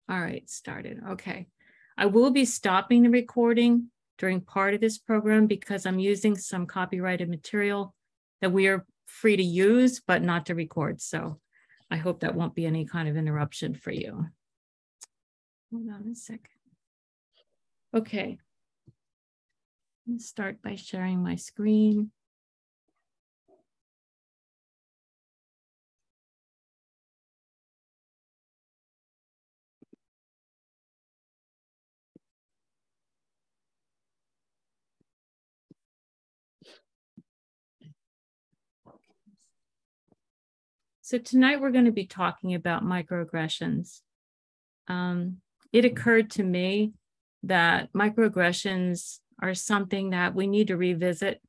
All right, started. Okay. I will be stopping the recording during part of this program because I'm using some copyrighted material that we are free to use, but not to record. So I hope that won't be any kind of interruption for you. Hold on a second. Okay. Let's start by sharing my screen. So tonight we're going to be talking about microaggressions. It occurred to me that microaggressions are something that we need to revisit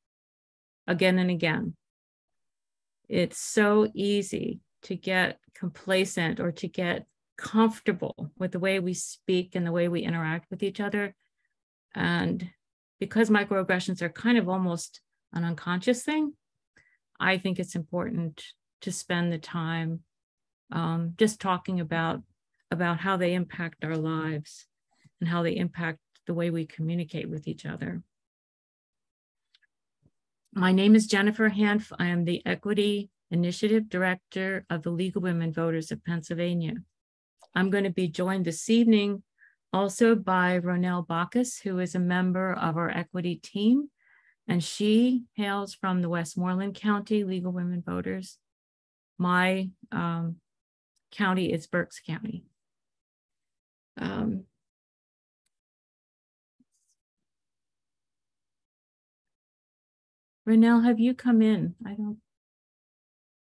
again and again. It's so easy to get complacent or to get comfortable with the way we speak and the way we interact with each other. And because microaggressions are kind of almost an unconscious thing, I think it's important to spend the time just talking about how they impact our lives and how they impact the way we communicate with each other. My name is Jennifer Hanf. I am the Equity Initiative Director of the League of Women Voters of Pennsylvania. I'm going to be joined this evening also by Ronelle Bacchus, who is a member of our equity team, and she hails from the Westmoreland County League of Women Voters. My county is Berks County. Ronelle, have you come in? I don't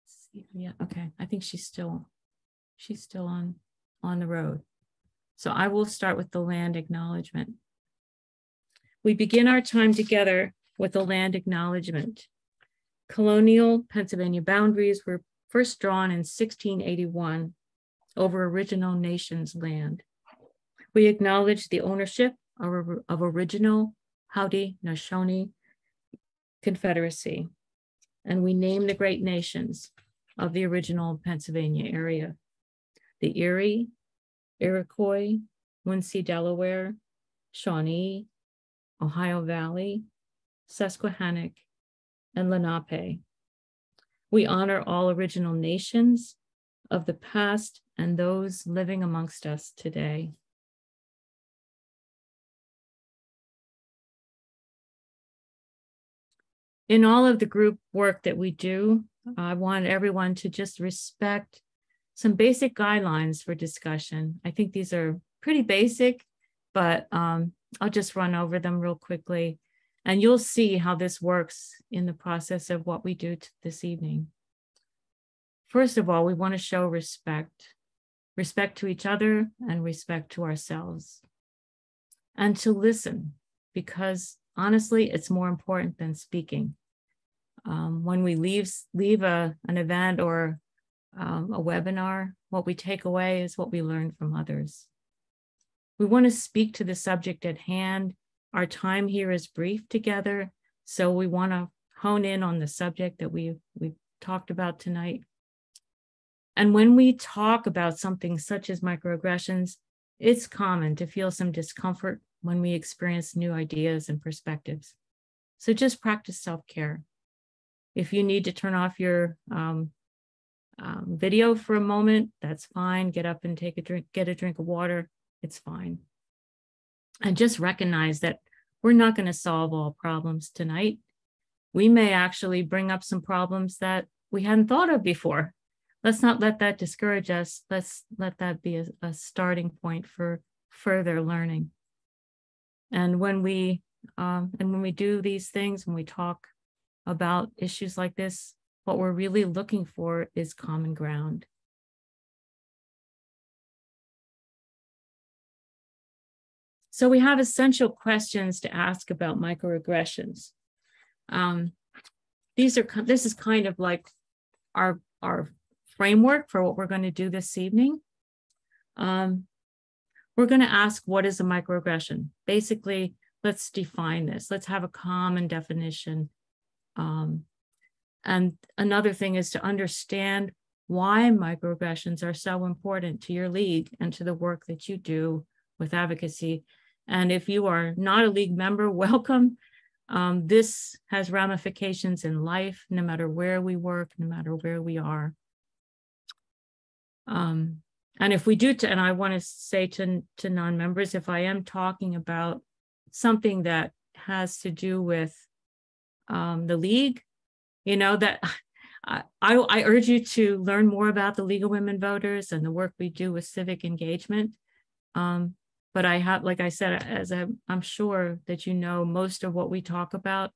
see her yet. Okay, I think she's still on the road. So I will start with the land acknowledgement. We begin our time together with the land acknowledgement. Colonial Pennsylvania boundaries were first drawn in 1681 over original nations' land. We acknowledge the ownership of original Haudenosaunee Confederacy, and we name the great nations of the original Pennsylvania area: the Erie, Iroquois, Quincy, Delaware, Shawnee, Ohio Valley, Susquehannock, and Lenape. We honor all original nations of the past and those living amongst us today. In all of the group work that we do, I want everyone to just respect some basic guidelines for discussion. I think these are pretty basic, but I'll just run over them real quickly, and you'll see how this works in the process of what we do this evening. First of all, we want to show respect to each other and respect to ourselves, and to listen, because honestly, it's more important than speaking. When we leave an event or a webinar, what we take away is what we learn from others. We want to speak to the subject at hand. Our time here is brief together, so we want to hone in on the subject that we've talked about tonight. And when we talk about something such as microaggressions, it's common to feel some discomfort when we experience new ideas and perspectives. So just practice self-care. If you need to turn off your video for a moment, that's fine. Get up and take a drink, get a drink of water. It's fine. And just recognize that we're not going to solve all problems tonight. We may actually bring up some problems that we hadn't thought of before. Let's not let that discourage us. Let's let that be a starting point for further learning. And when we do these things, when we talk about issues like this, what we're really looking for is common ground. So we have essential questions to ask about microaggressions. This is kind of like our framework for what we're going to do this evening. We're going to ask, what is a microaggression? Basically, let's define this. Let's have a common definition. And another thing is to understand why microaggressions are so important to your league and to the work that you do with advocacy. And if you are not a league member, welcome. This has ramifications in life, no matter where we work, no matter where we are. And if we do, and I want to say to non-members, if I am talking about something that has to do with the league, you know, that I urge you to learn more about the League of Women Voters and the work we do with civic engagement. But I have, like I said, I'm sure that you know most of what we talk about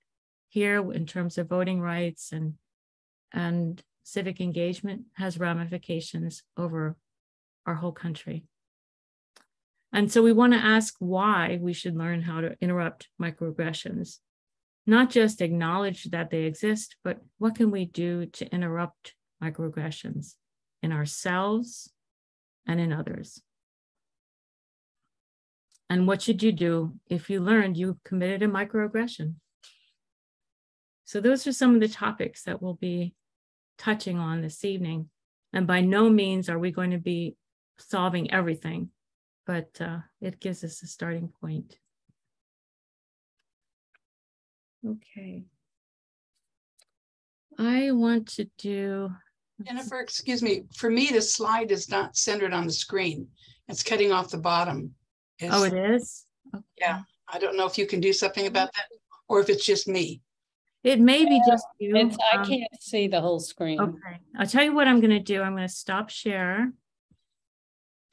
here in terms of voting rights and civic engagement has ramifications over our whole country. And so we want to ask why we should learn how to interrupt microaggressions. Not just acknowledge that they exist, but what can we do to interrupt microaggressions in ourselves and in others? And what should you do if you learned you committed a microaggression? So those are some of the topics that we'll be touching on this evening. And by no means are we going to be solving everything, but it gives us a starting point. Okay. I want to do... Jennifer, excuse me. For me, the slide is not centered on the screen. It's cutting off the bottom. Oh, it is? Okay. Yeah. I don't know if you can do something about that or if it's just me. It may be just you. I can't see the whole screen. Okay. I'll tell you what I'm going to do. I'm going to stop share.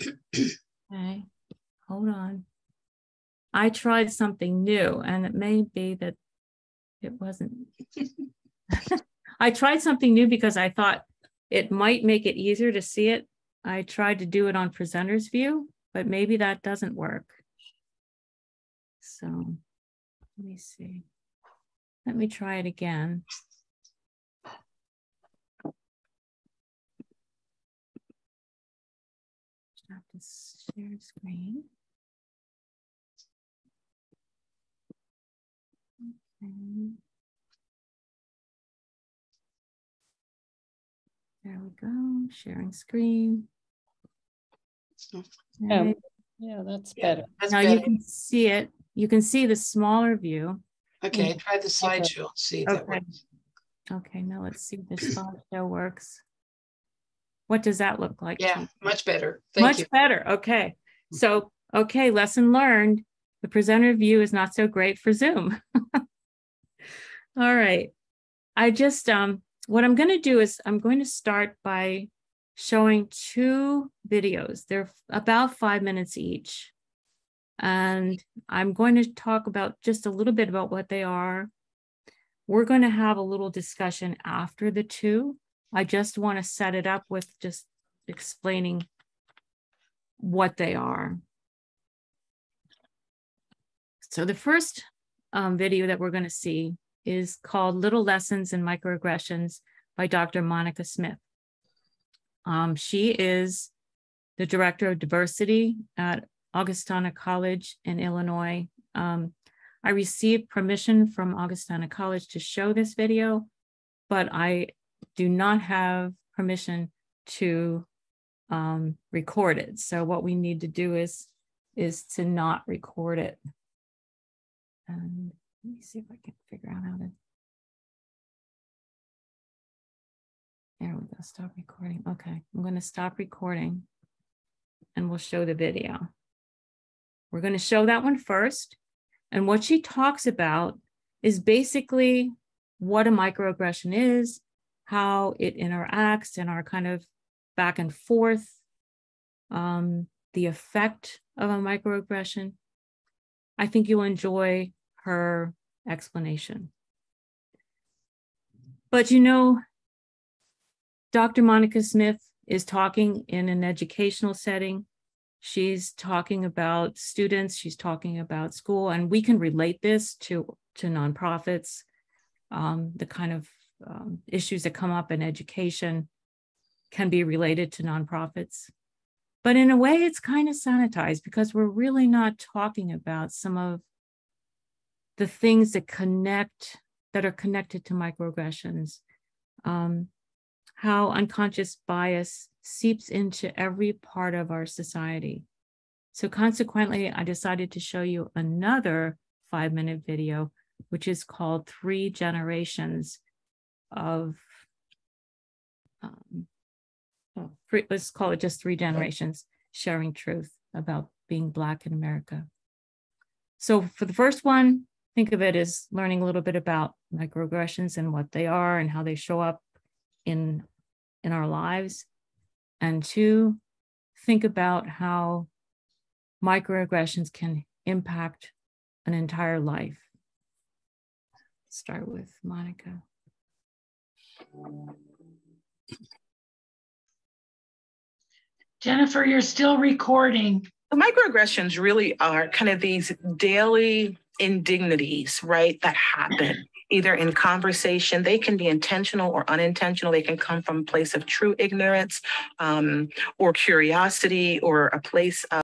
Okay. Hold on. I tried something new, and it may be that it wasn't. I tried something new because I thought it might make it easier to see it. I tried to do it on presenter's view, but maybe that doesn't work. So let me see. Let me try it again. Have to share screen. Okay. There we go, sharing screen. Oh, yeah, that's better. That's now better. You can see it. You can see the smaller view. Okay, try the slideshow. See if that Okay. works. Okay, now let's see if the slideshow works. What does that look like? Yeah, much better. Thank you. Much better. Okay. So, okay, lesson learned. The presenter view is not so great for Zoom. All right. I just, what I'm going to do is I'm going to start by showing two videos. They're about 5 minutes each. And I'm going to talk about just a little bit about what they are. We're going to have a little discussion after the two. I just want to set it up with just explaining what they are. So the first video that we're going to see is called Little Lessons in Microaggressions by Dr. Monica Smith. She is the Director of Diversity at Augustana College in Illinois. I received permission from Augustana College to show this video, but I do not have permission to record it. So what we need to do is to not record it. And let me see if I can figure out how to. There we go, stop recording. Okay, I'm going to stop recording and we'll show the video. We're going to show that one first. And what she talks about is basically what a microaggression is, how it interacts in our kind of back and forth, the effect of a microaggression. I think you'll enjoy her explanation. But you know, Dr. Monica Smith is talking in an educational setting. She's talking about students, she's talking about school, and we can relate this to nonprofits, the kind of issues that come up in education can be related to nonprofits. But in a way, it's kind of sanitized because we're really not talking about some of the things that are connected to microaggressions. how unconscious bias seeps into every part of our society. So consequently, I decided to show you another 5-minute video, which is called 3 Generations of, let's call it just 3 Generations Sharing Truth about being Black in America. So for the first one, think of it as learning a little bit about microaggressions and what they are and how they show up in our lives. And 2, think about how microaggressions can impact an entire life. Start with Monica. Jennifer, you're still recording. The microaggressions really are kind of these daily indignities, right, that happen either in conversation. They can be intentional or unintentional. They can come from a place of true ignorance or curiosity or a place of